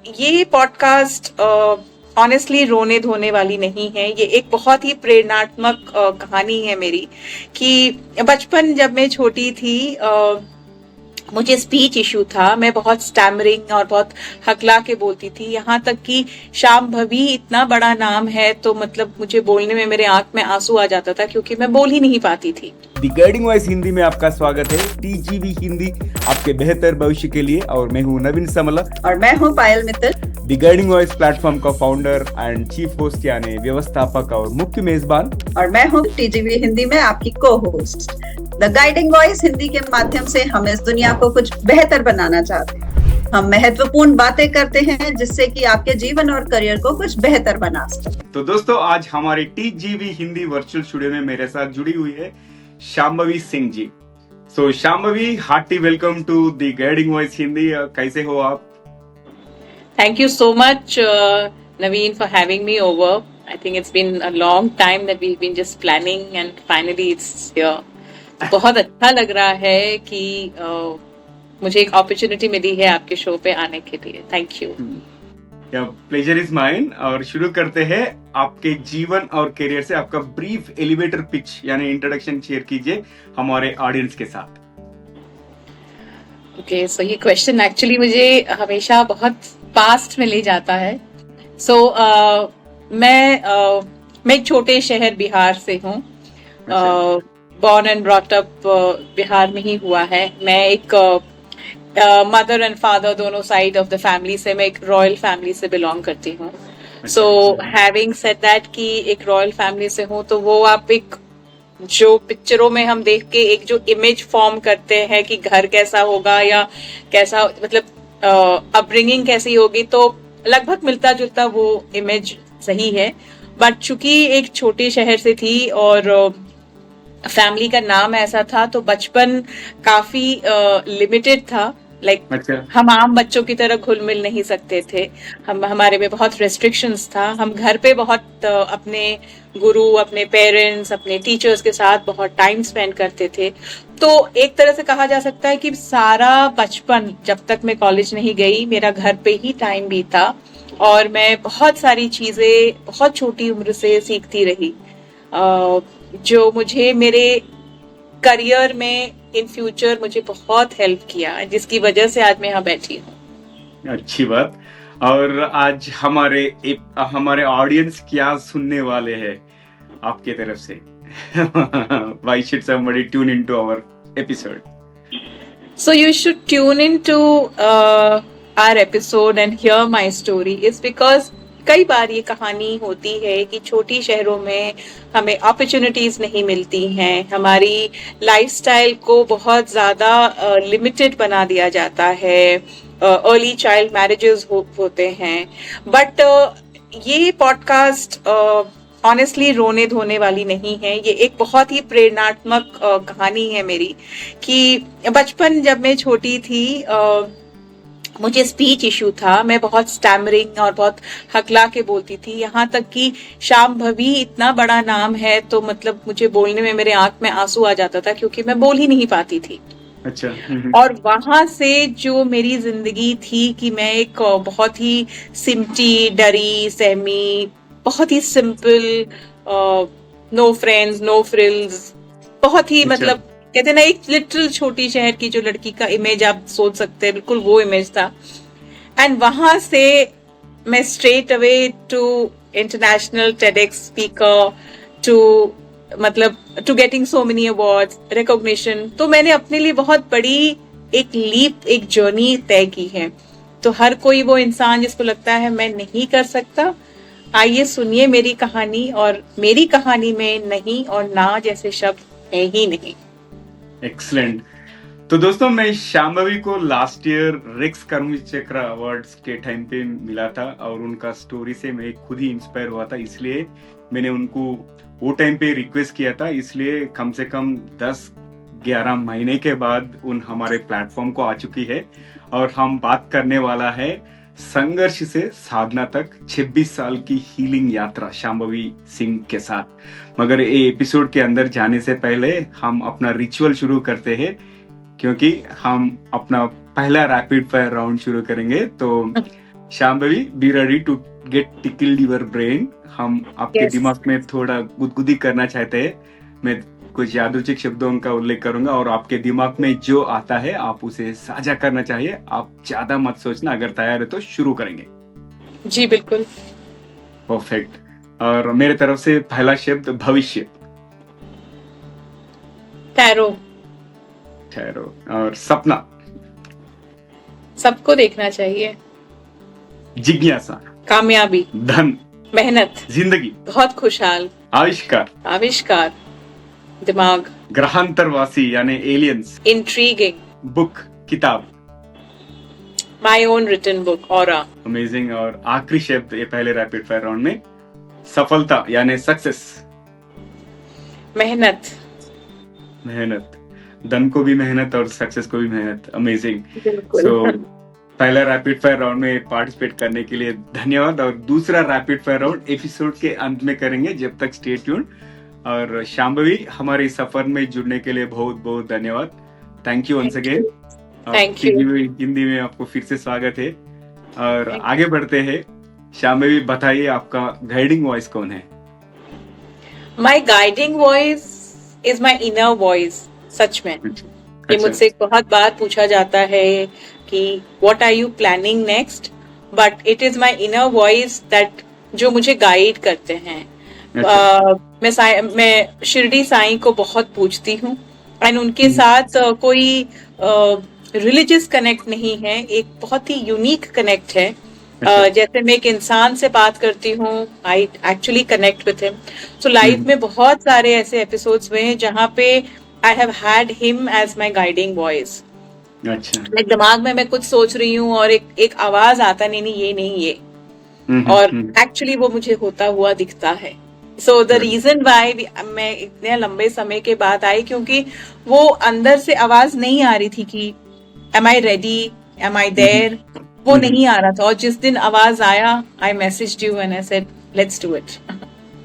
ये podcast honestly रोने धोने वाली नहीं है। ये एक बहुत ही प्रेरणात्मक कहानी है मेरी कि बचपन जब मैं छोटी थी मुझे स्पीच इशू था। मैं बहुत स्टैमरिंग और बहुत हकला के बोलती थी, यहाँ तक कि शांभवी इतना बड़ा नाम है तो मतलब मुझे बोलने में मेरे आंख में आंसू आ जाता था क्योंकि मैं बोल ही नहीं पाती थी। दी गाइडिंग वॉइस हिंदी में आपका स्वागत है। टीजीवी हिंदी आपके बेहतर भविष्य के लिए और मैं हूँ नवीन समला और मैं हूँ Payal Mittal. The guiding voice platform का फाउंडर एंड चीफ होस्ट यानी व्यवस्थापक और मुख्य मेजबान। और मैं हूँ टीजीवी हिंदी में आपकी को host. The guiding voice Hindi के माध्यम से हम इस दुनिया को कुछ बेहतर बनाना चाहते हैं। हम महत्वपूर्ण बातें करते हैं जिससे कि आपके जीवन और करियर को कुछ बेहतर बना सके। तो दोस्तों, आज हमारे टीजीवी हिंदी वर्चुअल स्टूडियो में मेरे साथ जुड़ी हुई है Shambhavi Singh ji. So Shambhavi, hearty welcome to the guiding voice Hindi. कैसे हो आप? Thank you so much, Naveen, for having me over. I think it's been a long time that we've been just planning and finally it's here. बहुत अच्छा लग रहा है कि मुझे एक अपॉर्चुनिटी मिली है आपके शो पे आने के लिए। Thank you. Pleasure is mine. और शुरू करते हैं आपके जीवन और करियर से। आपका ब्रीफ एलिवेटर पिच यानी इंट्रोडक्शन शेयर कीजिए हमारे ऑडियंस के साथ। ओके, सो ये क्वेश्चन एक्चुअली मुझे हमेशा बहुत पास्ट में ले जाता है। मैं एक छोटे शहर बिहार से हूँ। Born and brought up Bihar में ही हुआ है। मैं एक मदर एंड फादर दोनों साइड ऑफ द फैमिली से, मैं एक रॉयल फैमिली से बिलोंग करती हूँ। सो हैविंग सेड दैट कि एक रॉयल फैमिली से हूँ तो वो आप एक जो पिक्चरों में हम देख के एक जो इमेज फॉर्म करते हैं कि घर कैसा होगा या कैसा मतलब अपब्रिंगिंग कैसी होगी, तो लगभग मिलता जुलता वो इमेज सही है। बट चूंकि एक छोटे शहर से थी और फैमिली का नाम ऐसा था तो बचपन काफी लिमिटेड था। हम आम बच्चों की तरह घुल मिल नहीं सकते थे। हमारे में बहुत रेस्ट्रिक्शंस था। हम घर पे बहुत अपने गुरु, अपने पेरेंट्स, अपने टीचर्स के साथ बहुत टाइम स्पेंड करते थे। तो एक तरह से कहा जा सकता है कि सारा बचपन जब तक मैं कॉलेज नहीं गई मेरा घर पे ही टाइम बीता और मैं बहुत सारी चीजें बहुत छोटी उम्र से सीखती रही जो मुझे मेरे करियर में इन फ्यूचर मुझे बहुत हेल्प किया, जिसकी वजह से आज मैं यहाँ बैठी हूँ। अच्छी बात। और आज हमारे ऑडियंस क्या सुनने वाले हैं आपके तरफ से? Why should somebody tune into our episode? So you should tune into our episode and hear my story. It's because कई बार ये कहानी होती है कि छोटी शहरों में हमें अपॉर्चुनिटीज नहीं मिलती हैं। हमारी लाइफस्टाइल को बहुत ज़्यादा लिमिटेड बना दिया जाता है। अर्ली चाइल्ड मैरिजेस होते हैं। बट ये पॉडकास्ट ऑनेस्टली रोने धोने वाली नहीं है। ये एक बहुत ही प्रेरणात्मक कहानी है मेरी कि बचपन जब मैं छोटी थी मुझे स्पीच इशू था। मैं बहुत स्टैमरिंग और बहुत हकला के बोलती थी, यहाँ तक कि शांभवी इतना बड़ा नाम है तो मतलब मुझे बोलने में मेरे आंख में आंसू आ जाता था क्योंकि मैं बोल ही नहीं पाती थी। अच्छा। और वहां से जो मेरी जिंदगी थी कि मैं एक बहुत ही सिमटी, डरी, सहमी, बहुत ही simple, no friends, no frills, बहुत ही मतलब कहते ना एक लिटिल छोटी शहर की जो लड़की का इमेज आप सोच सकते हैं, बिल्कुल वो इमेज था। एंड वहां से मैं straight away to international TEDx speaker to getting so many awards, recognition. तो मैंने अपने लिए बहुत बड़ी एक लीप, एक जर्नी तय की है। तो हर कोई वो इंसान जिसको लगता है मैं नहीं कर सकता, आइए सुनिए मेरी कहानी। और मेरी कहानी में नहीं और ना जैसे शब्द है ही नहीं। एक्सलेंट। तो दोस्तों, मैं शांभवी को लास्ट ईयर रेक्स कर्मवीर चक्र अवार्ड्स के टाइम पे मिला था और उनका स्टोरी से मैं खुद ही इंस्पायर हुआ था। इसलिए मैंने उनको वो टाइम पे रिक्वेस्ट किया था। इसलिए कम से कम 10-11 महीने के बाद उन हमारे प्लेटफॉर्म को आ चुकी है और हम बात करने वाला है संघर्ष से साधना तक 26 साल की हीलिंग यात्रा शांभवी सिंह के साथ। मगर ये एपिसोड के अंदर जाने से पहले हम अपना रिचुअल शुरू करते हैं क्योंकि हम अपना पहला रैपिड फायर राउंड शुरू करेंगे। तो Shambhavi, be ready to get tickled your brain. हम आपके Yes. दिमाग में थोड़ा गुदगुदी करना चाहते हैं। मैं कुछ यादृच्छिक शब्दों का उल्लेख करूंगा और आपके दिमाग में जो आता है आप उसे साझा करना चाहिए। आप ज्यादा मत सोचना। अगर तैयार है तो शुरू करेंगे। जी बिल्कुल। परफेक्ट। और मेरे तरफ से पहला शब्द भविष्य। टैरो। ठहरो। और सपना। सबको देखना चाहिए। जिज्ञासा। कामयाबी। धन। मेहनत। जिंदगी। बहुत खुशहाल। आविष्कार। आविष्कार। दिमाग। ग्रहांतरवासी यानी एलियंस। इंट्रीगिंग। बुक, किताब। My own written book, aura. Amazing. और आखिरी शब्द ये पहले रैपिड फायर राउंड में, सफलता यानी सक्सेस। मेहनत। मेहनत। धन को भी मेहनत और सक्सेस को भी मेहनत। अमेजिंग। बिल्कुल। सो पहला रैपिड फायर राउंड में पार्टिसिपेट करने के लिए धन्यवाद। और दूसरा रैपिड फायर राउंड एपिसोड के अंत में करेंगे। जब तक स्टे ट्यून्ड। और शांभवी, हमारे सफर में जुड़ने के लिए बहुत बहुत धन्यवाद। Thank you once again. Thank you. Hindi में आपको फिर से स्वागत है। और आगे बढ़ते हैं। शांभवी, बताइए आपका गाइडिंग वॉइस कौन है? My guiding voice is my inner voice. सच में ये मुझसे बहुत बार पूछा जाता है कि what are you planning next, but it is my inner voice that जो मुझे गाइड करते हैं। मैं शिरडी साईं को बहुत पूछती हूँ एंड उनके साथ कोई रिलीजियस कनेक्ट नहीं है, एक बहुत ही यूनिक कनेक्ट है। जैसे मैं एक इंसान से बात करती हूँ, I actually connect with him. So life में बहुत सारे ऐसे एपिसोड्स हुए हैं जहाँ पे I have had him as my guiding voice. अच्छा। मेरे दिमाग में मैं कुछ सोच रही हूँ और एक आवाज आता, नहीं ये नहीं ये, और एक्चुअली वो मुझे होता हुआ दिखता है। सो द रीजन वाई मैं इतने लंबे समय के बाद आई, क्योंकि वो अंदर से आवाज नहीं आ रही थी कि am I ready, am I there, वो नहीं आ रहा था। और जिस दिन आवाज आया, I messaged you and I said let's do it.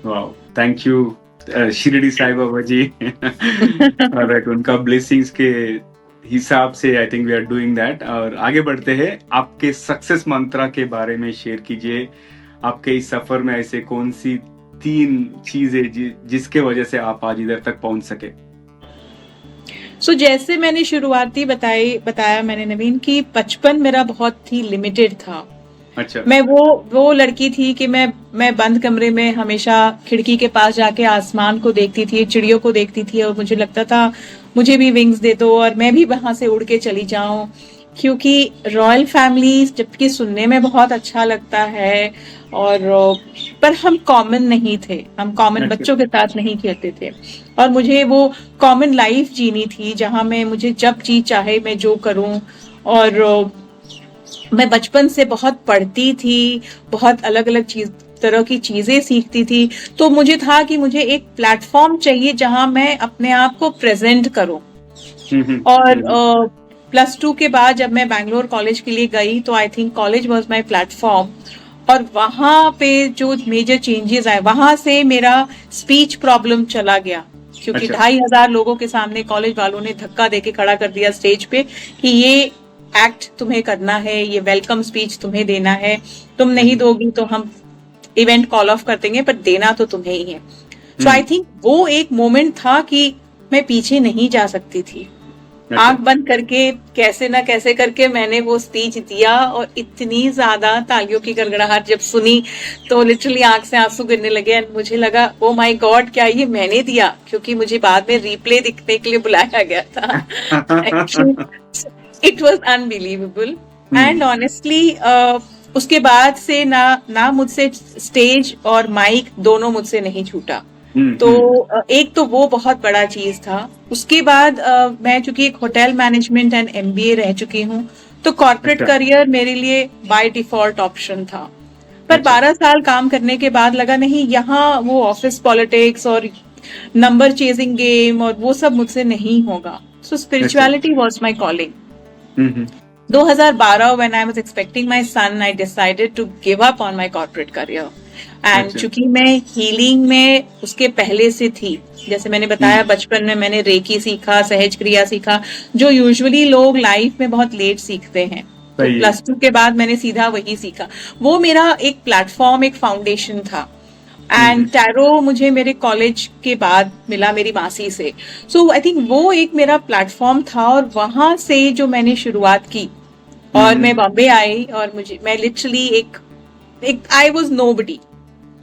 Wow, thank you Shirdi Sai Baba ji. और उनका ब्लेसिंग्स के हिसाब से I think we are doing that. और आगे बढ़ते हैं। आपके सक्सेस मंत्रा के बारे में शेयर कीजिए। आपके इस सफर में ऐसे कौन सी 3 चीजें जिसके वजह से आप आज इधर तक पहुंच सके? सो जैसे मैंने शुरुआती बताया मैंने नवीन कि बचपन मेरा बहुत ही लिमिटेड था। अच्छा। मैं वो लड़की थी कि मैं बंद कमरे में हमेशा खिड़की के पास जाके आसमान को देखती थी, चिड़ियों को देखती थी, और मुझे लगता था मुझे भी विंग्स दे दो और मैं भी वहां से उड़ के चली जाऊं। क्योंकि रॉयल फैमिली जबकि सुनने में बहुत अच्छा लगता है, और पर हम कॉमन नहीं थे, हम कॉमन बच्चों के साथ नहीं खेलते थे। और मुझे वो कॉमन लाइफ जीनी थी जहां मैं मुझे जब जी चाहे मैं जो करूं। और मैं बचपन से बहुत पढ़ती थी, बहुत अलग अलग तरह की चीजें सीखती थी। तो मुझे था कि मुझे एक प्लेटफॉर्म चाहिए जहां मैं अपने आप को प्रेजेंट करूं। और +2 के बाद जब मैं बैंगलोर कॉलेज के लिए गई तो I think college was my platform. और वहां पे जो मेजर चेंजेस आए, वहां से मेरा स्पीच प्रॉब्लम चला गया। क्योंकि 2500 लोगों के सामने कॉलेज वालों ने धक्का देके खड़ा कर दिया स्टेज पे कि ये एक्ट तुम्हें करना है, ये वेलकम स्पीच तुम्हें देना है, तुम नहीं दोगी तो हम इवेंट कॉल ऑफ कर देंगे, पर देना तो तुम्हें ही है। सो आई थिंक वो एक मोमेंट था कि मैं पीछे नहीं जा सकती थी। आंख बंद करके कैसे ना कैसे करके मैंने वो स्पीच दिया, और इतनी ज्यादा तालियों की गड़गड़ाहट जब सुनी तो लिटरली आंख से आंसू गिरने लगे। एंड मुझे लगा ओ माय गॉड, क्या ये मैंने दिया? क्योंकि मुझे बाद में रिप्ले दिखने के लिए बुलाया गया था। It was unbelievable. And honestly उसके बाद से ना मुझसे स्टेज और माइक दोनों मुझसे नहीं छूटा। तो एक तो वो बहुत बड़ा चीज था। उसके बाद मैं चूंकि एक होटल मैनेजमेंट एंड MBA रह चुकी हूँ, तो कॉर्पोरेट करियर मेरे लिए बाय डिफॉल्ट ऑप्शन था। पर 12 साल काम करने के बाद लगा नहीं, यहाँ वो ऑफिस पॉलिटिक्स और नंबर चेजिंग गेम और वो सब मुझसे नहीं होगा। So spirituality was my calling. 2012 when I was expecting my son, I decided to give up on my corporate career. And चूंकि मैं हीलिंग में उसके पहले से थी, जैसे मैंने बताया बचपन में मैंने रेकी सीखा, सहज क्रिया सीखा, जो यूजुअली लोग लाइफ में बहुत लेट सीखते हैं। तो सही है। +2 के बाद मैंने सीधा वही सीखा। वो मेरा एक प्लेटफॉर्म, एक फाउंडेशन था। एंड टैरो मुझे मेरे कॉलेज के बाद मिला मेरी मासी से। सो आई थिंक वो एक मेरा प्लेटफॉर्म था, और वहां से जो मैंने शुरुआत की, और मैं बॉम्बे आई, और मैं लिटरली एक आई वॉज नोबडी।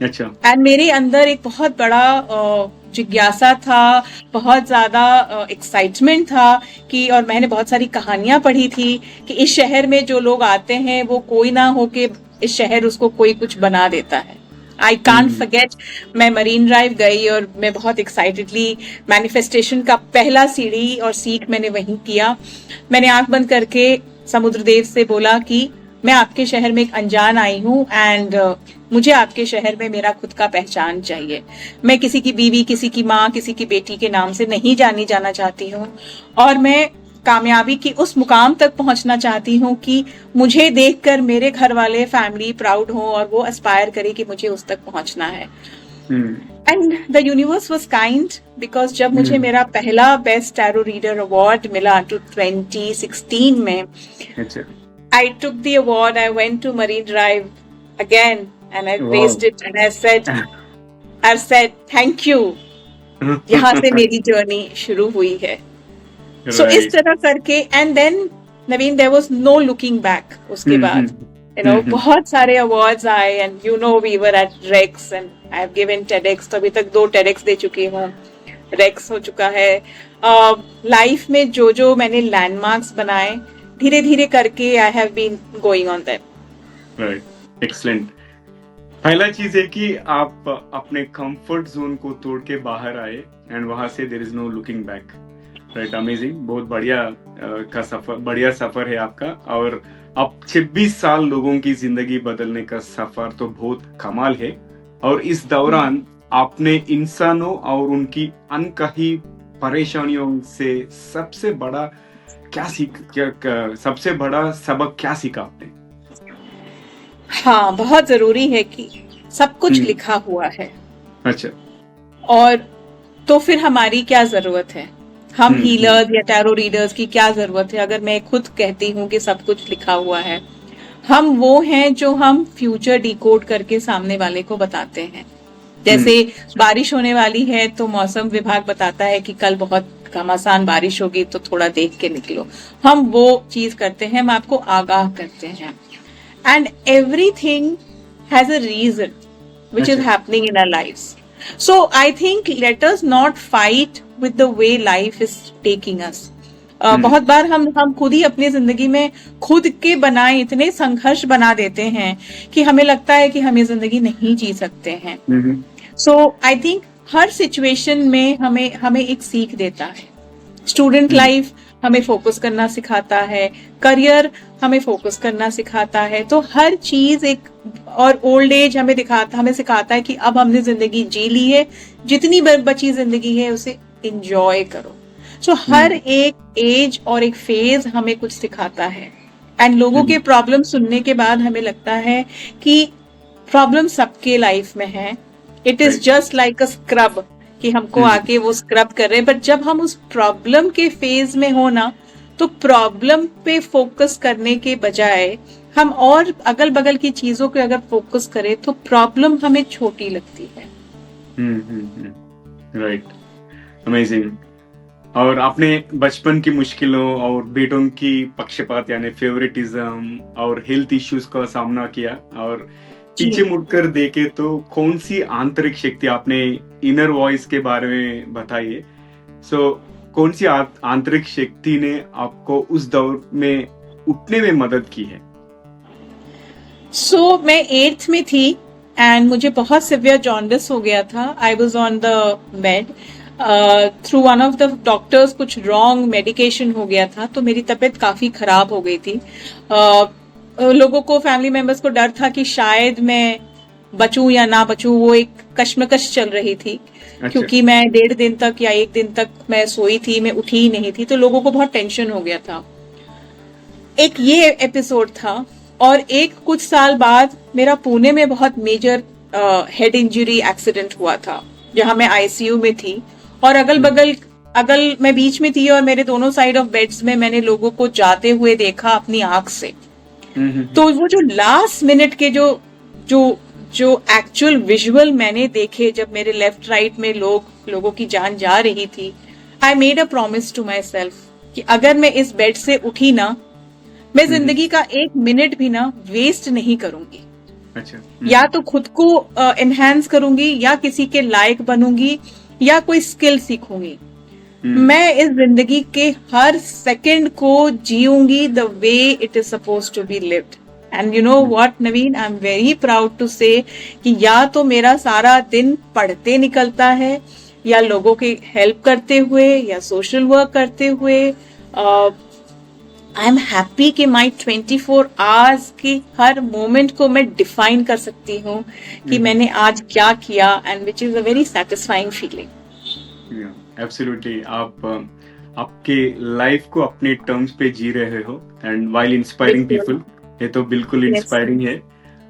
अच्छा। एंड मेरे अंदर एक बहुत बड़ा जिज्ञासा था, बहुत ज्यादा एक्साइटमेंट था कि, और मैंने बहुत सारी कहानियां पढ़ी थी कि इस शहर में जो लोग आते हैं वो कोई ना हो के इस शहर उसको कोई कुछ बना देता है। आई कांट फॉरगेट, मैं मरीन ड्राइव गई और मैं बहुत एक्साइटेडली मैनिफेस्टेशन का पहला सीढ़ी और सीख मैंने वहीं किया। मैंने आंख बंद करके समुद्र देव से बोला कि मैं आपके शहर में एक अनजान आई हूँ, एंड मुझे आपके शहर में मेरा खुद का पहचान चाहिए। मैं किसी की बीवी, किसी की माँ, किसी की बेटी के नाम से नहीं जाना चाहती हूँ, और मैं कामयाबी की उस मुकाम तक पहुंचना चाहती हूँ कि मुझे देखकर मेरे घर वाले, फैमिली प्राउड हो, और वो एस्पायर करे कि मुझे उस तक पहुंचना है। And the universe was kind, because जब मुझे मेरा पहला बेस्ट टैरो रीडर अवार्ड मिला 2016 में, अच्छा। I took the award. I went to Marine Drive again, and I raised it, and I said thank you. यहाँ से मेरी जर्नी शुरू हुई है। So इस तरह करके, and then Naveen, there was no looking back उसके बाद, you know, बहुत सारे awards आए, and you know we were at Rex, and I have given TEDx, तो अभी तक 2 TEDx दे चुकी हूँ, Rex हो चुका है। लाइफ में जो मैंने लैंडमार्क्स बनाए, धीरे धीरे करके I have been going on that. Right, excellent. पहला चीज है कि आप अपने कंफर्ट जोन को तोड़ के बाहर आए, एंड वहां से there is no looking back. Right, amazing, बहुत बढ़िया सफर है आपका। और अब 26 साल लोगों की जिंदगी बदलने का सफर तो बहुत कमाल है। और इस दौरान आपने इंसानों और उनकी अनकही परेशानियों से सबसे बड़ा सबक क्या सीखा आपने? हाँ, बहुत जरूरी है कि सब कुछ लिखा हुआ है। अच्छा। और तो फिर हमारी क्या जरूरत है? हम हीलर्स या टैरो रीडर्स की क्या जरूरत है? अगर मैं खुद कहती हूँ कि सब कुछ लिखा हुआ है, हम वो हैं जो हम फ्यूचर डिकोड करके सामने वाले को बताते हैं। जैसे बारिश होने वाली है तो मौसम विभाग बताता है कि कल बहुत घमासान बारिश होगी, तो थोड़ा देख के निकलो। हम वो चीज करते हैं, हम आपको आगाह करते हैं। And everything has a reason which is happening in our lives. So I think let us not fight with the way life is taking us. बहुत बार हम खुद ही अपनी जिंदगी में खुद के बनाए इतने संघर्ष बना देते हैं कि हमें लगता है कि हम ये जिंदगी नहीं जी सकते हैं। सो आई थिंक हर सिचुएशन में हमें एक सीख देता है। स्टूडेंट लाइफ हमें फोकस करना सिखाता है, करियर हमें फोकस करना सिखाता है, तो हर चीज एक, और ओल्ड एज हमें सिखाता है कि अब हमने जिंदगी जी ली है, जितनी बची जिंदगी है उसे एंजॉय करो। सो हर एक एज और एक फेज हमें कुछ सिखाता है। एंड लोगों के प्रॉब्लम सुनने के बाद हमें लगता है कि प्रॉब्लम सबके लाइफ में है, it is just like a scrub, कि हमको आके वो स्क्रब कर रहे हैं। बट जब हम उस प्रॉब्लम के फेज में हो ना, तो प्रॉब्लम पे फोकस करने के बजाय हम और अगल बगल की चीजों पे अगर फोकस करें तो प्रॉब्लम हमें छोटी लगती है। Right, amazing. और आपने बचपन की मुश्किलों और बेटों की पक्षपात यानी फेवरेटिज्म और हेल्थ इश्यूज का सामना किया, और पीछे मुड़कर देखे तो कौन सी आंतरिक शक्ति, आपने इनर वॉइस के बारे में बताइए। सो कौन सी आंतरिक शक्ति ने आपको उस दौर में उठने में मदद की है? सो मैं 8th में थी एंड मुझे बहुत सिवियर जॉन्डिस हो गया था। I was on the bed through one of the doctors, कुछ रॉन्ग मेडिकेशन हो गया था, तो मेरी तबीयत काफी खराब हो गई थी। लोगों को, फैमिली मेंबर्स को डर था कि शायद मैं बचूं या ना बचूं, वो एक कश्मकश चल रही थी। अच्छा। क्योंकि मैं 1.5 दिन तक या 1 दिन तक मैं सोई थी, मैं उठी ही नहीं थी, तो लोगों को बहुत टेंशन हो गया था। एक ये एपिसोड था, और एक कुछ साल बाद मेरा पुणे में बहुत मेजर हेड इंजरी एक्सीडेंट हुआ था, जहां मैं आईसीयू में थी, और अगल मैं बीच में थी, और मेरे दोनों साइड ऑफ बेड्स में मैंने लोगों को जाते हुए देखा अपनी आंख से। तो वो जो लास्ट मिनट के जो जो जो एक्चुअल विजुअल मैंने देखे, जब मेरे लेफ्ट राइट में लोगों की जान जा रही थी, I made a promise to myself कि अगर मैं इस बेड से उठी ना, मैं जिंदगी का एक मिनट भी ना वेस्ट नहीं करूंगी। अच्छा। या तो खुद को एनहांस करूंगी, या किसी के लायक बनूंगी, या कोई स्किल सीखूंगी। मैं इस जिंदगी के हर सेकंड को जीऊंगी the way it is suppose to be lived. And you know what Naveen, I am very proud to say कि या तो मेरा सारा दिन पढ़ते निकलता है, या लोगों की हेल्प करते हुए, या सोशल वर्क करते हुए। आई एम हैप्पी कि माई 24 आवर्स की हर मोमेंट को मैं डिफाइन कर सकती हूँ कि मैंने आज क्या किया, and which is a very satisfying feeling. Absolutely, आप आपके लाइफ को अपने टर्म्स पे जी रहे हो, एंड वाइल इंस्पायरिंग पीपल, ये तो बिल्कुल इंस्पायरिंग है।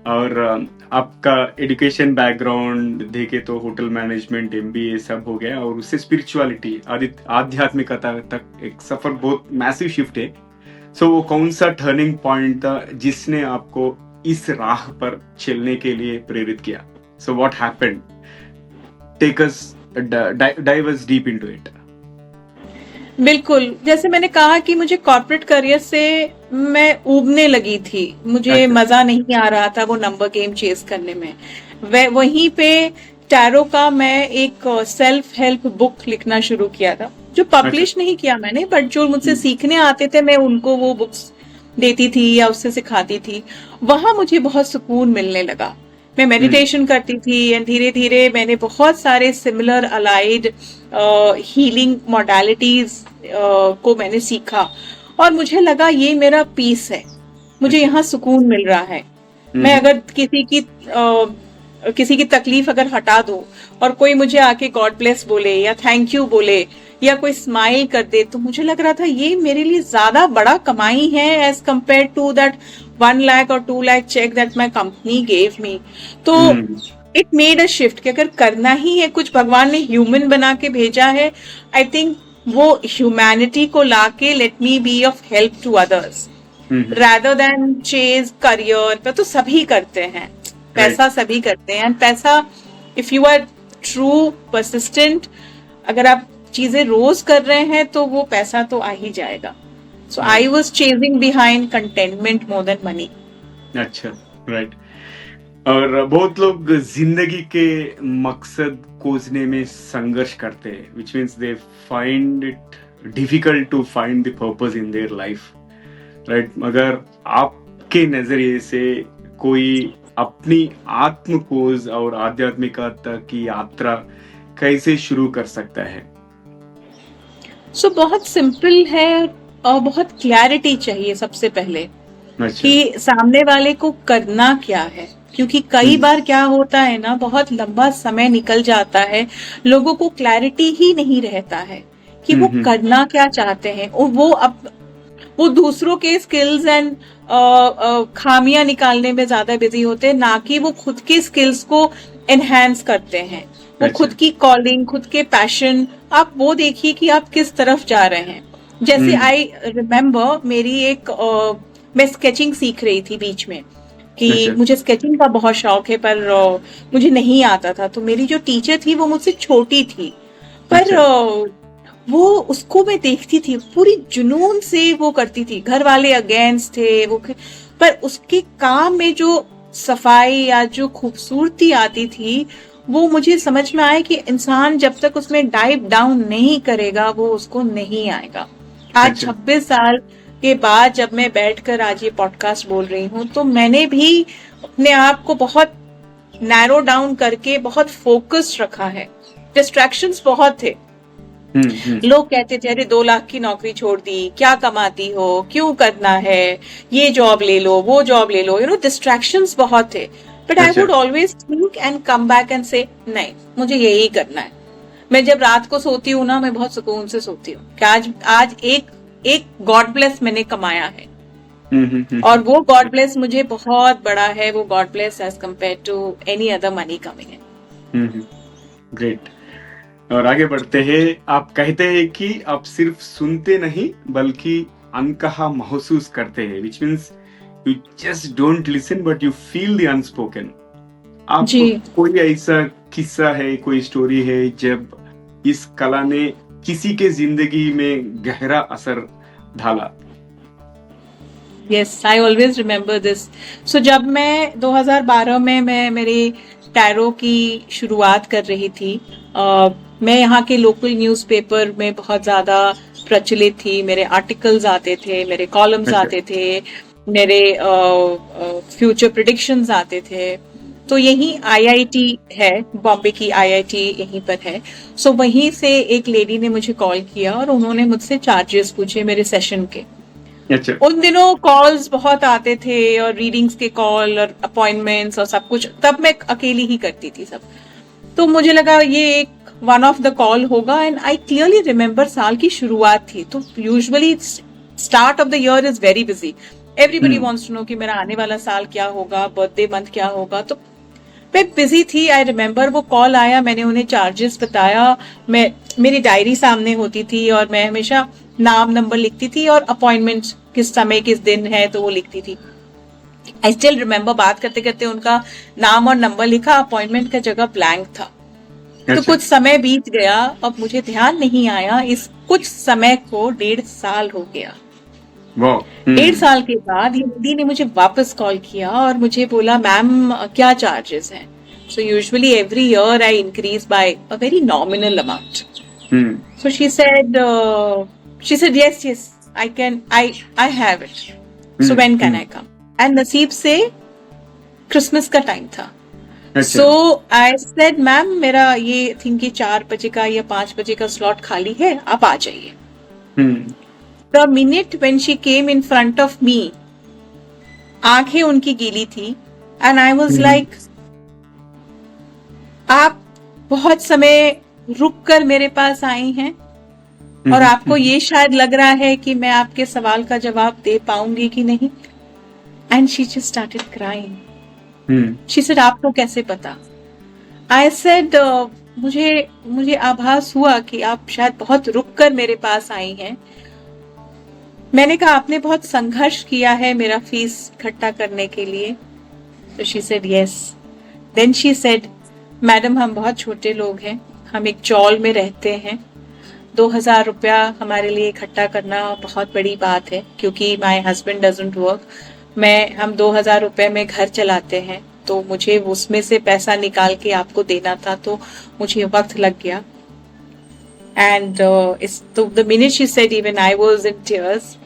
और आपका एजुकेशन बैकग्राउंड देखे तो होटल मैनेजमेंट, एमबीए सब हो गया, और उससे स्पिरिचुअलिटी, आध्यात्मिकता तक एक सफर, बहुत मैसिव शिफ्ट है। सो वो कौन सा टर्निंग पॉइंट था जिसने आपको इस राह पर चलने के लिए प्रेरित किया? So what happened? Take us, dive us deep into it. बिल्कुल, जैसे मैंने कहा कि मुझे कॉर्पोरेट करियर से मैं ऊबने लगी थी, मुझे अच्छा। मजा नहीं आ रहा था वो नंबर गेम चेस करने में। वहीं पे टैरो का मैं एक सेल्फ हेल्प बुक लिखना शुरू किया था, जो पब्लिश नहीं किया मैंने, बट जो मुझसे सीखने आते थे मैं उनको वो बुक्स देती थी या उससे सिखाती थी। वहां मुझे बहुत सुकून मिलने लगा। मैं मेडिटेशन करती थी, एंड धीरे धीरे मैंने बहुत सारे सिमिलर अलाइड हीलिंग मोडालिटीज को मैंने सीखा, और मुझे लगा ये मेरा पीस है, मुझे यहाँ सुकून मिल रहा है। मैं अगर किसी की तकलीफ अगर हटा दूं, और कोई मुझे आके गॉड ब्लेस बोले, या थैंक यू बोले, या कोई स्माइल कर दे, तो मुझे लग रहा था ये मेरे लिए ज्यादा बड़ा कमाई है as compare to that 1 lakh और 2 lakh cheque that my company gave me. तो इट मेड अ शिफ्ट कि अगर करना ही है कुछ, भगवान ने ह्यूमन बना के भेजा है, आई थिंक वो ह्यूमैनिटी को लाके let me be of help to others rather than chase career. तो सभी करते हैं, पैसा सभी करते हैं, एंड पैसा, if you are true persistent, अगर आप चीजें रोज कर रहे हैं तो वो पैसा तो आ ही जाएगा। So I was chasing behind contentment more than money. अच्छा, राइट। और बहुत लोग जिंदगी के मकसद खोजने में संघर्ष करते हैं, which means they find it difficult to find the purpose in their life, right? मगर आपके नजरिए से कोई अपनी आत्म खोज और आध्यात्मिकता की यात्रा कैसे शुरू कर सकता है? सो बहुत सिंपल है, और बहुत क्लैरिटी चाहिए सबसे पहले। अच्छा। कि सामने वाले को करना क्या है, क्योंकि कई बार क्या होता है ना, बहुत लंबा समय निकल जाता है, लोगों को क्लैरिटी ही नहीं रहता है कि वो करना क्या चाहते हैं, और वो दूसरों के स्किल्स एंड खामियां निकालने में ज्यादा बिजी होते हैं, ना कि वो खुद के स्किल्स को एनहांस करते हैं। वो अच्छा। खुद की कॉलिंग, खुद के पैशन, आप वो देखिए कि आप किस तरफ जा रहे हैं। जैसे आई रिमेम्बर मेरी एक मैं स्केचिंग सीख रही थी बीच में, कि अच्छा। मुझे स्केचिंग का बहुत शौक है, पर मुझे नहीं आता था। तो मेरी जो टीचर थी वो मुझसे छोटी थी, पर अच्छा। वो उसको मैं देखती थी, पूरी जुनून से वो करती थी, घर वाले अगेंस्ट थे वो, पर उसके काम में जो सफाई या जो खूबसूरती आती थी, वो मुझे समझ में आया कि इंसान जब तक उसमें डाइव डाउन नहीं करेगा वो उसको नहीं आएगा। आज अच्छा। 26 साल के बाद जब मैं बैठकर आज ये पॉडकास्ट बोल रही हूँ, तो मैंने भी अपने आप को बहुत नैरो डाउन करके बहुत फोकस्ड रखा है। डिस्ट्रैक्शंस बहुत थे। लोग कहते थे अरे 2 लाख की नौकरी छोड़ दी, क्या कमाती हो, क्यों करना है, ये जॉब ले लो, वो जॉब ले लो, डिस्ट्रैक्शंस बहुत थे। But I would always think and come back and से नहीं, मुझे यही करना है। मैं जब रात को सोती हूँ ना, मैं बहुत सुकून से सोती हूँ कि आज एक गॉड ब्लेस मैंने कमाया है, और वो गॉड ब्लेस मुझे बहुत बड़ा है, वो God bless as compare to any other money coming in. Great. और आगे बढ़ते हैं। आप कहते हैं कि आप सिर्फ सुनते नहीं बल्कि अनकहा महसूस करते हैं, which means you just don't listen but you feel the unspoken. आप जी। कोई ऐसा किस्सा है, कोई स्टोरी है जब इस कला ने किसी के जिंदगी में गहरा असर डाला? Yes, I always remember this. So जब मैं 2012 में मैं मेरे टैरो की शुरुआत कर रही थी, मैं यहाँ के लोकल न्यूज़पेपर में बहुत ज़्यादा प्रचलित थी। मेरे आर्टिकल्स आते थे, मेरे कॉलम्स अच्छा। आते थे, मेरे फ्यूचर प्रिडिक्शंस आते थे। तो यही आईआईटी है, बॉम्बे की आईआईटी यहीं पर है। सो वहीं से एक लेडी ने मुझे कॉल किया और उन्होंने मुझसे चार्जेस पूछे मेरे सेशन के। अच्छा। उन दिनों कॉल्स बहुत आते थे और रीडिंग्स के कॉल और अपॉइंटमेंट्स और सब कुछ, तब मैं अकेली ही करती थी सब। तो मुझे लगा ये एक वन ऑफ द कॉल होगा। एंड आई क्लियरली रिमेम्बर साल की शुरुआत थी, तो usually start of the year is very busy, everybody wants to know कि मेरा आने वाला साल क्या होगा, बर्थडे मंथ क्या होगा। तो मैं बिजी थी। आई रिमेम्बर वो कॉल आया, मैंने उन्हें चार्जेस बताया। मेरी डायरी सामने होती थी और मैं हमेशा नाम नंबर लिखती थी और अपॉइंटमेंट किस समय किस दिन है तो वो लिखती थी। आई स्टिल रिमेम्बर बात करते करते उनका नाम और नंबर लिखा, अपॉइंटमेंट का जगह ब्लैंक था। तो कुछ समय बीत गया, अब मुझे ध्यान नहीं आया, इस कुछ समय को 1.5 साल हो गया। 1.5 साल के बाद ये दीदी ने मुझे वापस कॉल किया और मुझे बोला, मैम क्या चार्जेस हैं? So usually every year I increase by a very nominal amount. So she said yes I have it, so when can I come? And नसीब से क्रिसमस का टाइम था। सो आई सेड, मैम मेरा ये think कि 4 बजे का या 5 बजे का स्लॉट खाली है, आप आ जाइए। The minute when she came in front of me, आंखें उनकी गीली थी and I was like, आप बहुत समय रुक कर मेरे पास आई हैं और आपको ये शायद लग रहा है कि मैं आपके सवाल का जवाब दे पाऊंगी कि नहीं। And she just started crying. She said, आपको कैसे पता? I said, मुझे आभास हुआ कि आप शायद बहुत रुक कर मेरे पास आई हैं। मैंने कहा, आपने बहुत संघर्ष किया है मेरा फीस इकट्ठा करने के लिए। तो she said yes. Then she said, madam हम बहुत छोटे लोग हैं, हम एक चौल में रहते हैं, 2000 रुपया हमारे लिए इकट्ठा करना बहुत बड़ी बात है, क्योंकि माय हस्बैंड डजंट वर्क। हम 2000 रुपए में घर चलाते हैं, तो मुझे उसमें से पैसा निकाल के आपको देना था, तो मुझे वक्त लग गया। And the minute she said, even I was in tears.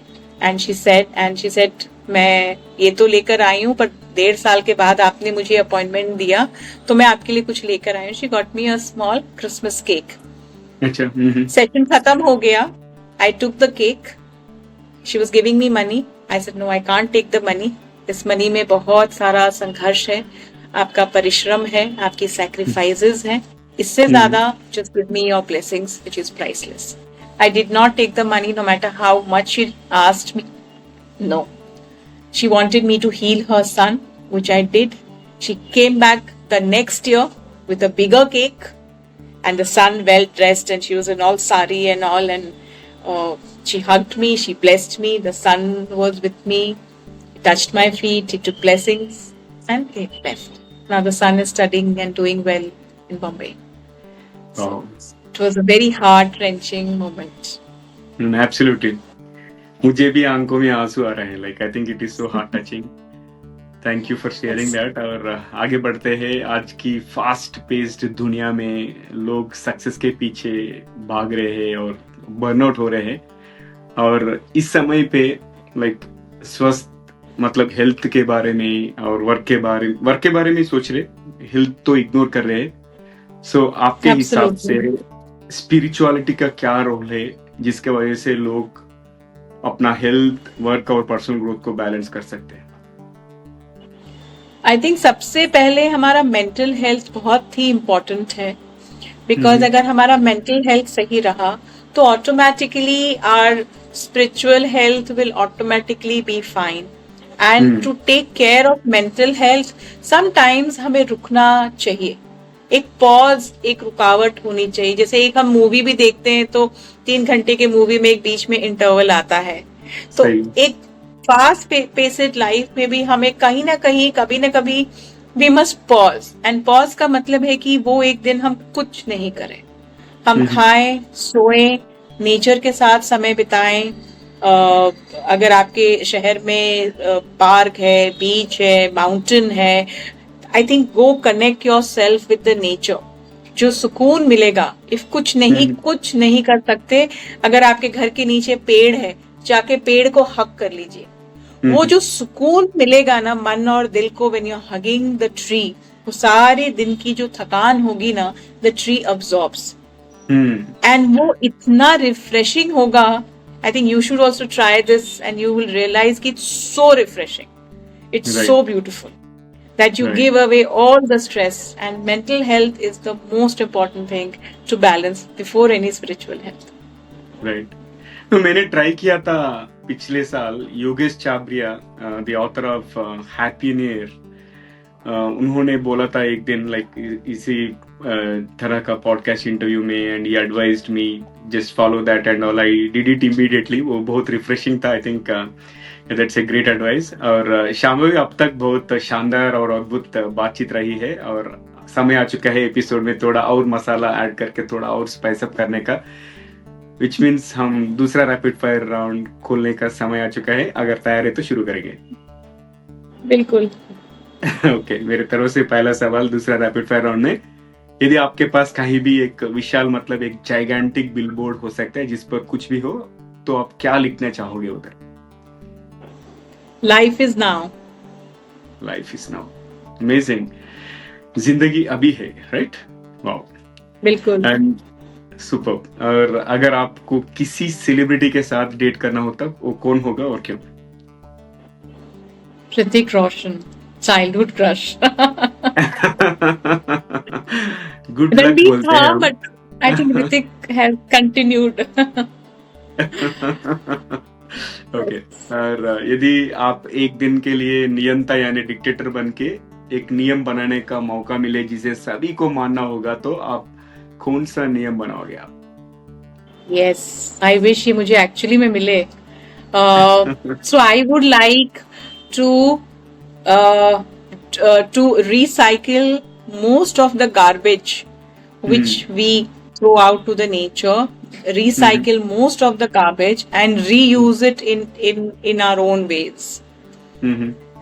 And she said, मैं ये तो लेकर आई हूँ, पर 1.5 साल के बाद आपने मुझे अपॉइंटमेंट दिया, तो मैं आपके लिए कुछ लेकर आई हूँ। She got me a small Christmas cake. अच्छा। सेशन खत्म हो गया। I took the cake. She was giving me money. I said, no, I can't take the money. इस मनी में बहुत सारा संघर्ष है, आपका परिश्रम है, आपकी सैक्रिफाइसेस हैं। इससे ज्यादा just give me your blessings, which is priceless. I did not take the money no matter how much she asked me. No. She wanted me to heal her son, which I did. She came back the next year with a bigger cake and the son well dressed, and she was in all sari and all, and she hugged me, she blessed me. The son was with me, he touched my feet, he took blessings, and he left. Now the son is studying and doing well in Bombay. So it was a very heart-wrenching moment. Absolutely. मुझे भी आंखों में आंसू आ रहे हैं। Like I think it is so heart touching. Thank you for sharing that. और आगे बढ़ते हैं। आज की फास्ट पेस्ड दुनिया में लोग सक्सेस के पीछे भाग रहे हैं और बर्नआउट हो रहे हैं, और इस समय पे लाइक स्वस्थ मतलब हेल्थ के बारे में और वर्क के बारे में सोच रहे, हेल्थ तो इग्नोर कर रहे हैं। सो आपके हिसाब से स्पिरिचुअलिटी का क्या रोल है जिसके वजह से लोग अपना हेल्थ, वर्क और पर्सनल ग्रोथ को बैलेंस कर सकते हैं? आई थिंक सबसे पहले हमारा मेंटल हेल्थ बहुत ही इम्पोर्टेंट है, बिकॉज अगर हमारा मेंटल हेल्थ सही रहा तो automatically our spiritual health will automatically be fine. And to take care of mental health sometimes हमें रुकना चाहिए, एक पॉज, एक रुकावट होनी चाहिए। जैसे एक हम मूवी भी देखते हैं तो 3 घंटे के मूवी में एक बीच में इंटरवल आता है, तो एक फास्ट पेस्ड लाइफ में भी हमें कहीं ना कहीं कभी ना कभी we must pause, and pause का मतलब है कि वो एक दिन हम कुछ नहीं करें, हम खाएं, सोएं, नेचर के साथ समय बिताएं। अगर आपके शहर में पार्क है, बीच है, माउंटेन है, I think go connect your self with the nature. जो सुकून मिलेगा, इफ कुछ नहीं कर सकते, अगर आपके घर के नीचे पेड़ है, जाके पेड़ को हग कर लीजिए। वो जो सुकून मिलेगा ना मन और दिल को, when you are hugging the tree, वो सारे दिन की जो थकान होगी ना, द ट्री अब्सॉर्ब्स, एंड वो इतना रिफ्रेशिंग होगा। I think you should also try this and you will realize कि it's so refreshing, it's so beautiful that you give away all the stress, and mental health is the most important thing to balance before any spiritual health. Right. तो मैंने try किया था पिछले साल, Yogesh Chabria, the author of happy new year, उन्होंने बोला था एक दिन लाइक इसी तरह का पॉडकास्ट इंटरव्यू में, and he advised me just follow that and all. I did it immediately. वो बहुत रिफ्रेशिंग था। I think that's a great advice. और शाम्भवी, अब तक बहुत शानदार और अद्भुत बातचीत रही है, और समय आ चुका है एपिसोड में थोड़ा और मसाला ऐड करके थोड़ा और स्पाइस अप करने का, विच मीन्स हम दूसरा रैपिड फायर राउंड खोलने का समय आ चुका है। अगर तैयार है तो शुरू करेंगे। बिल्कुल। ओके, मेरे तरफ से पहला सवाल दूसरा रैपिड फायर राउंड में, यदि आपके पास कहीं भी एक विशाल, मतलब एक जाइगेंटिक बिलबोर्ड हो सकता है जिस पर कुछ भी हो, तो आप क्या लिखना चाहोगे उधर? Life is now. Life is now, amazing. जिंदगी अभी है, राइट? वाओ, बिल्कुल। And super. और अगर आपको किसी सेलिब्रिटी के साथ डेट करना होता, वो कौन होगा और क्यों? Hrithik Roshan, childhood crush. Good luck बोलते हैं, but I think Hrithik has continued. Okay. और यदि आप एक दिन के लिए नियंता यानी डिक्टेटर बनके एक नियम बनाने का मौका मिले जिसे सभी को मानना होगा, तो आप कौन सा नियम बनाओगे आप? Yes, I wish ये मुझे एक्चुअली में मिले। So I would like to recycle most of the garbage which we throw out to the nature, recycle most of the garbage and reuse it in our own ways.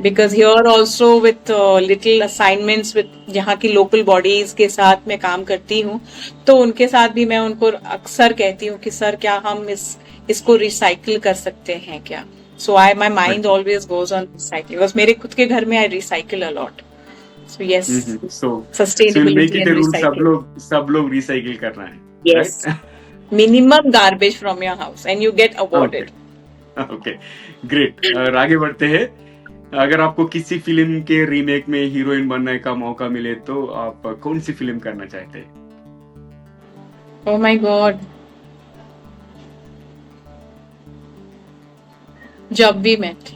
Because here also with little assignments with जहाँ की local bodies के साथ मैं काम करती हूँ, तो उनके साथ भी मैं उनको अक्सर कहती हूँ कि सर क्या हम इसको रिसाइकिल कर सकते हैं क्या? So my mind always goes on recycling because मेरे खुद के घर में I recycle a lot. So yes, so sustainability and recycling. सब लोग रिसाइकिल करना है। Yes, minimum garbage from your house and you get awarded. Okay, great. और आगे बढ़ते हैं। अगर आपको किसी फिल्म के रीमेक में हीरोइन बनने का मौका मिले, तो आप कौन सी फिल्म करना चाहते हैं? Oh my God. जब भी मेट।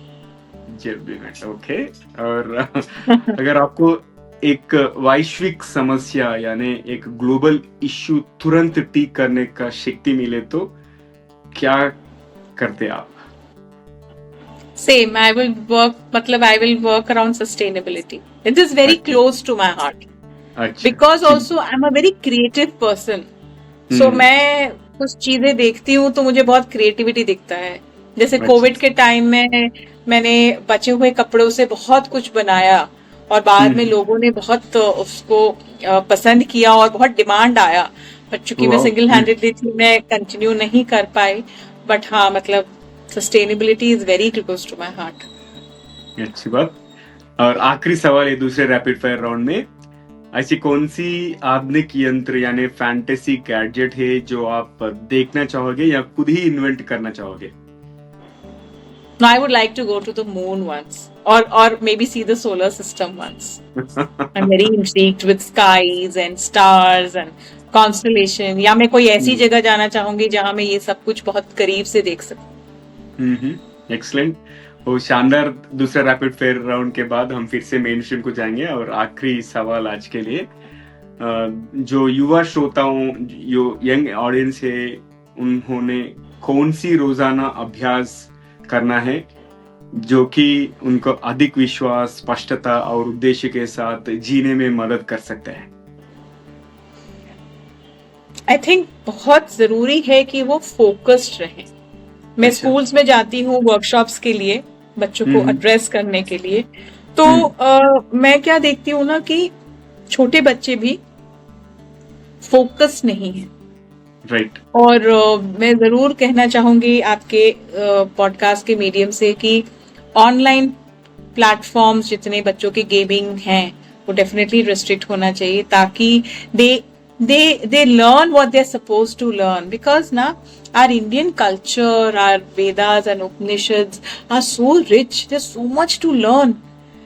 ओके। और अगर आपको एक वैश्विक समस्या यानी एक ग्लोबल इश्यू तुरंत ठीक करने का शक्ति मिले, तो क्या करते आप? Same, I will work around sustainability. It is very close to my heart. Because also I'm a very creative person. So मैं कुछ चीजें देखती हूँ तो मुझे बहुत क्रिएटिविटी दिखता है। जैसे कोविड के टाइम में मैंने बचे हुए कपड़ों से बहुत कुछ बनाया और बाद में लोगों ने बहुत उसको पसंद किया और बहुत डिमांड आया, बट चूंकि मैं सिंगल हैंडेडली थी मैं कंटिन्यू नहीं कर पाई। बट हाँ, मतलब sustainability is very close to my heart. अच्छी बात। और आखिरी सवाल है दूसरे रैपिड फायर राउंड में, ऐसी कौन सी आधुनिक यंत्र यानी फैंटेसी गैजेट है जो आप देखना चाहोगे या खुद ही इन्वेंट करना चाहोगे? No, I would like to go to the moon once, or maybe see the solar system once. I'm very intrigued with skies and stars and constellation. या मैं कोई ऐसी जगह जाना चाहूंगी जहां मैं ये सब कुछ बहुत करीब से देख सकूं। एक्सीलेंट। वो शानदार दूसरा रैपिड फायर राउंड के बाद हम फिर से मेन स्ट्रीम को जाएंगे। और आखिरी सवाल आज के लिए, जो युवा श्रोताओं, जो यंग ऑडियंस है, उन्होंने कौन सी रोजाना अभ्यास करना है जो कि उनको अधिक विश्वास, स्पष्टता और उद्देश्य के साथ जीने में मदद कर सकते हैं? आई थिंक बहुत जरूरी है कि वो फोकस्ड रहें। मैं अच्छा। स्कूल्स में जाती हूँ वर्कशॉप्स के लिए, बच्चों को एड्रेस करने के लिए, तो मैं क्या देखती हूँ ना कि छोटे बच्चे भी फोकस नहीं है। राइट। और मैं जरूर कहना चाहूंगी आपके पॉडकास्ट के मीडियम से कि ऑनलाइन प्लेटफॉर्म्स जितने बच्चों के गेमिंग हैं वो डेफिनेटली रिस्ट्रिक्ट होना चाहिए, ताकि they learn what they're supposed to learn, because na our Indian culture, our Vedas and Upanishads are so rich, there's so much to learn.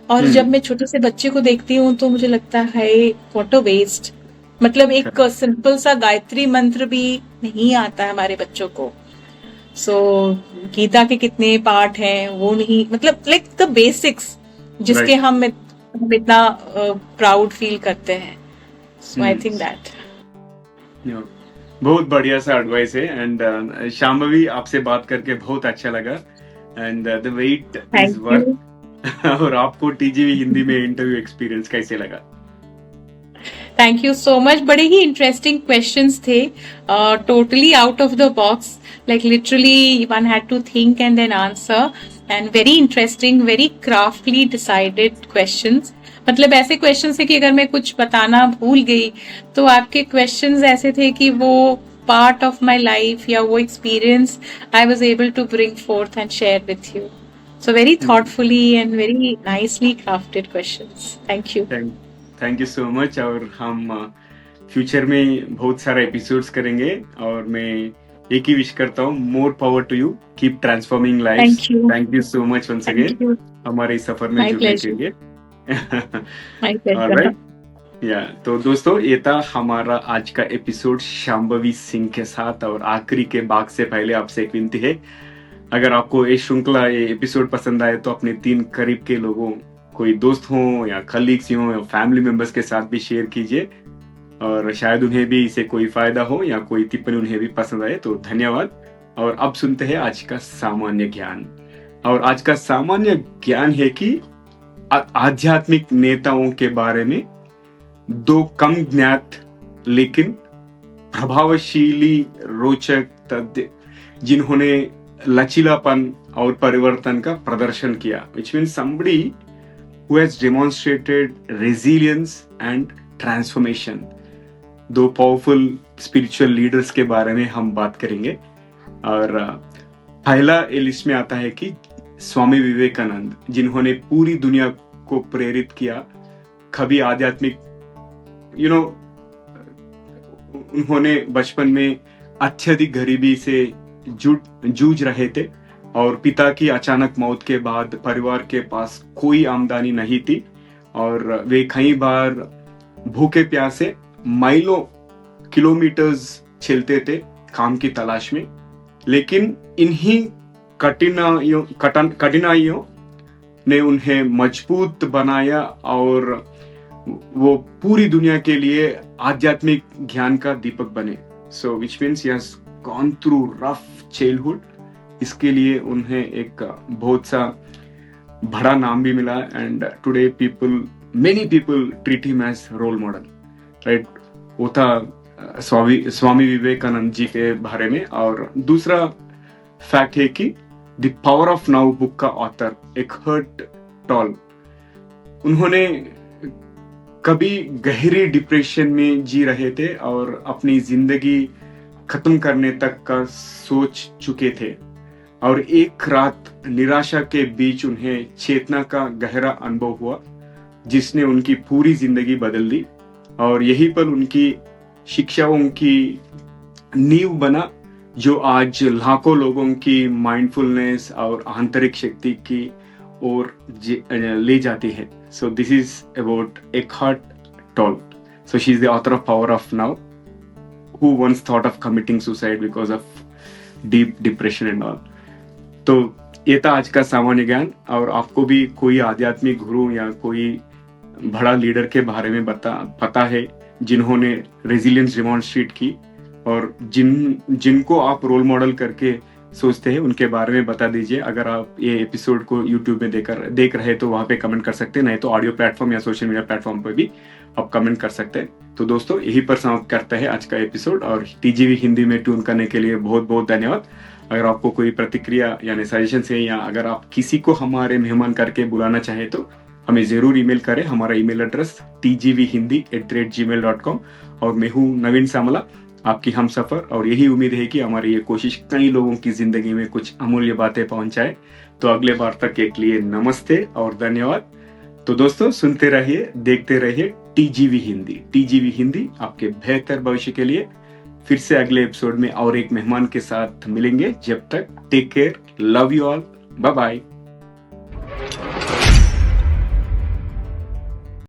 और जब मैं छोटे से बच्चे को देखती हूँ तो मुझे लगता है what a waste। मतलब एक सिंपल सा गायत्री मंत्र भी नहीं आता है हमारे बच्चों को। सो गीता के कितने पाठ हैं वो नहीं, मतलब लाइक द बेसिक्स जिसके हम इतना प्राउड फील करते हैं। सो आई थिंक दैट बहुत बढ़िया सा एडवाइस है। एंड शांभवी, आपसे बात करके बहुत अच्छा लगा। And the wait is worth. और आपको टीजीवी हिंदी में इंटरव्यू एक्सपीरियंस कैसे लगा? Thank you so much. बड़े ही इंटरेस्टिंग क्वेश्चंस थे, totally out of the box, like literally one had to think and then answer, and very interesting, very craftly decided questions. मतलब ऐसे क्वेश्चंस है कि अगर मैं कुछ बताना भूल गई तो आपके क्वेश्चंस ऐसे थे कि वो पार्ट ऑफ माय लाइफ या वो experience I was able to bring forth and share with you. So very thoughtfully and very nicely crafted questions. Thank you. Thank you so much. और हम फ्यूचर में बहुत सारे एपिसोड्स करेंगे, और मैं एक ही विश करता हूँ, more power to you, keep transforming lives. Thank you so much once again हमारे इस सफर में जुड़ने के लिए। तो दोस्तों, ये था हमारा आज का एपिसोड शांभवी सिंह के साथ। और आखिरी के भाग से पहले आपसे एक विनती है, अगर आपको ये श्रृंखला, ये एपिसोड पसंद आए तो अपने 3 करीब के लोगों, कोई दोस्त हो या कलीग्स हो या फैमिली मेंबर्स के साथ भी शेयर कीजिए, और शायद उन्हें भी इससे कोई फायदा हो या कोई टिप्पणी उन्हें भी पसंद आए तो धन्यवाद। और अब सुनते हैं आज का सामान्य ज्ञान। और आज का सामान्य ज्ञान है कि आध्यात्मिक नेताओं के बारे में 2 कम ज्ञात लेकिन प्रभावशाली रोचक तथ्य, जिन्होंने लचीलापन और परिवर्तन का प्रदर्शन किया, which means somebody who has demonstrated resilience and transformation। 2 powerful spiritual leaders के बारे में हम बात करेंगे। और पहला लिस्ट में आता है कि स्वामी विवेकानंद, जिन्होंने पूरी दुनिया को प्रेरित किया। कभी आध्यात्मिक उन्होंने बचपन में अत्यधिक गरीबी से जूझ रहे थे, और पिता की अचानक मौत के बाद परिवार के पास कोई आमदनी नहीं थी, और वे कई बार भूखे प्यासे माइलों किलोमीटर्स चलते थे काम की तलाश में। लेकिन इन्हीं कठिनाइयों ने उन्हें मजबूत बनाया, और वो पूरी दुनिया के लिए आध्यात्मिक ज्ञान का दीपक बने। So which means he has gone through rough childhood. इसके लिए उन्हें एक बहुत सा बड़ा नाम भी मिला, and today many people treat him as role model, right. वो था स्वामी विवेकानंद जी के बारे में। और दूसरा फैक्ट है कि the power of now book का ऑथर एक्हर्ट टॉल, उन्होंने कभी गहरी डिप्रेशन में जी रहे थे और अपनी जिंदगी खत्म करने तक का सोच चुके थे, और एक रात निराशा के बीच उन्हें चेतना का गहरा अनुभव हुआ, जिसने उनकी पूरी जिंदगी बदल दी। और यही पल उनकी शिक्षाओं की नींव बना, जो आज लाखों लोगों की माइंडफुलनेस और आंतरिक शक्ति की ओर ले जाती है। So this is about Eckhart Tolle. So she is the author of Power of Now, who once thought of committing suicide because of deep depression and all. तो ये था आज का सामान्य ज्ञान। और आपको भी कोई आध्यात्मिक गुरु या कोई बड़ा लीडर के बारे में पता है जिन्होंने रेजिलियंस डेमोन्स्ट्रेट की, और जिनको आप रोल मॉडल करके सोचते हैं उनके बारे में बता दीजिए। अगर आप ये एपिसोड को यूट्यूब में देख रहे हैं तो वहाँ पे कमेंट कर सकते हैं, नहीं तो ऑडियो प्लेटफॉर्म या सोशल मीडिया प्लेटफॉर्म पर भी आप कमेंट कर सकते हैं। तो दोस्तों यही पर समाप्त करते हैं आज का एपिसोड, और टीजीवी हिंदी में ट्यून करने के लिए बहुत बहुत धन्यवाद। अगर आपको कोई प्रतिक्रिया यानी सजेशन है, या अगर आप किसी को हमारे मेहमान करके बुलाना चाहें तो हमें जरूर ईमेल करें। हमारा ईमेल एड्रेस tgvhindi@gmail.com। और मैं हूँ नवीन सामला, आपकी हम सफर, और यही उम्मीद है कि हमारी ये कोशिश कई लोगों की जिंदगी में कुछ अमूल्य बातें पहुंचाए। तो अगले बार तक के लिए नमस्ते और धन्यवाद। तो दोस्तों सुनते रहिए, देखते रहिए टीजीवी हिंदी। टीजीवी हिंदी आपके बेहतर भविष्य के लिए। फिर से अगले एपिसोड में और एक मेहमान के साथ मिलेंगे। जब तक take care, love you all, bye bye.